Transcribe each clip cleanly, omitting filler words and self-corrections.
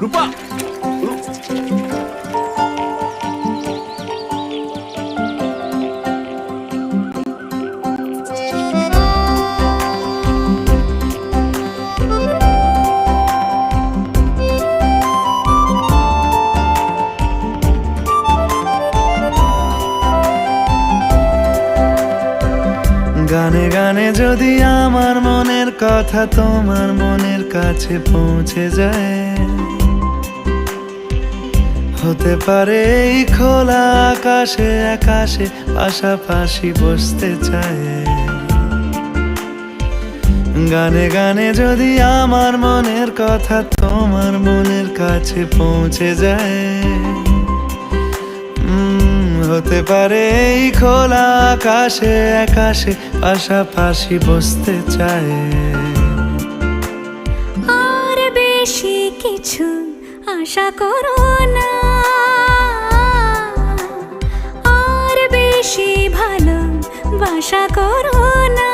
রূপা গানে গানে যদি আমার মনের কথা তোমার মনের কাছে পৌঁছে যায়, হতে পারে এই খোলা আকাশে আকাশে পাশাপাশি বসতে চায়। গানে গানে যদি আমার মনের কথা তোমার মনের কাছে পৌঁছে যায়, হতে পারে এই খোলা আকাশে আকাশে পাশাপাশি বসতে চায়। আর বেশি কিছু আশা করো না, আর বেশি ভালোবাসা করো না।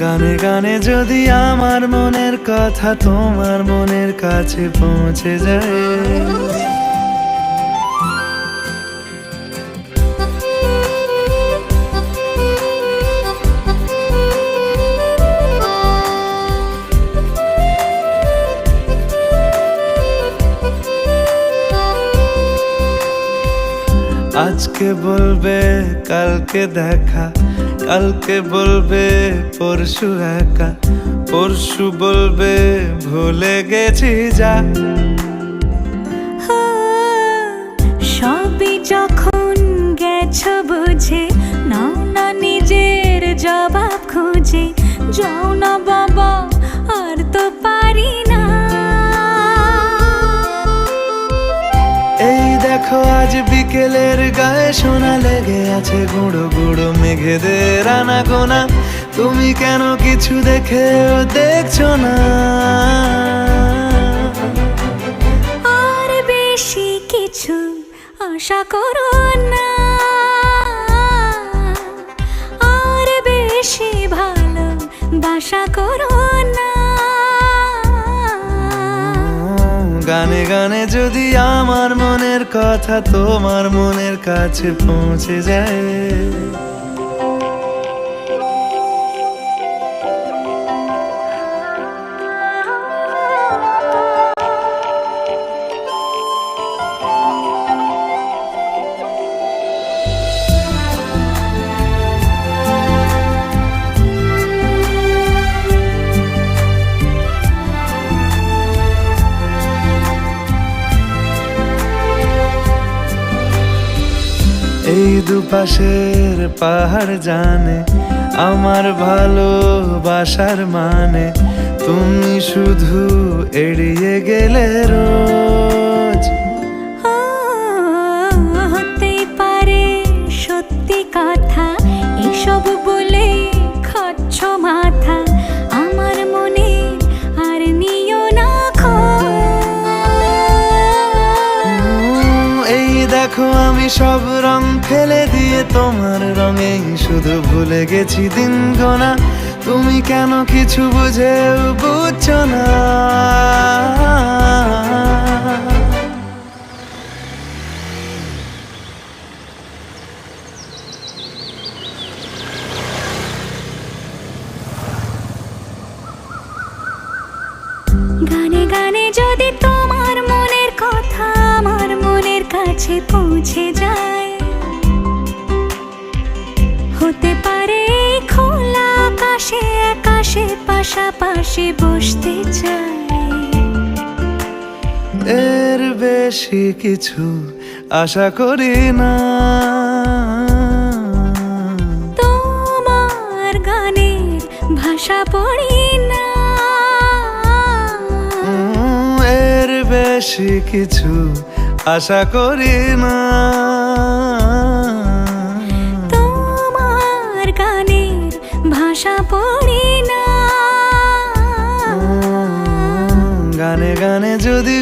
গানে গানে যদি আমার মনের কথা তোমার মনের কাছে পৌঁছে যায়, আজকে বলবে কালকে দেখা, কালকে বলবে পরশু একা, পরশু বলবে ভুলে গেছি যা। সবই যখন গেছো বুঝে, নাও না নিজের জবাব খুঁজে। যাও না বাবা, আর তো পারি না। এই দেখো আজ বিকেলের গায়ে সোনা লেগে আছে গুঁড়ো গুঁড়ো মেঘেদের আনাগোনা। তুমি কেন কিছু দেখেও দেখছো না? আর বেশি কিছু আশা করো না, আর বেশি ভালোবাসা করো না। গানে গানে যদি আমার মনের কথা তোমার মনের কাছে পৌঁছে যায়, এই দুপাশের পাহাড় জানে আমার ভালোবাসার মানে। তুমি শুধু এড়িয়ে গেলে রোজ। হতেই পারে সত্যি কথা, এসব বলে খাচ্ছ মাথা। আমার মনে আর নিও না খোঁজ। এই দেখো আমি সব রং ফেলে দিয়ে তোমার রঙেই শুধু ভুলে গেছি দিন গোনা। তুমি কেন কিছু বুঝেও বুঝছো না? গানে গানে যদি তোমার মনের কথা আমার মনের কাছে পৌঁছে যায়, হতে পারে খোলা আকাশে আকাশে পাশাপাশি বসতে চাই। এর বেশি কিছু আশা করি না। তোমার গানের ভাষা পড়ি না, এর বেশি কিছু আশা করি না। তোমার গানের ভাষা পড়ি না। গানে গানে যদি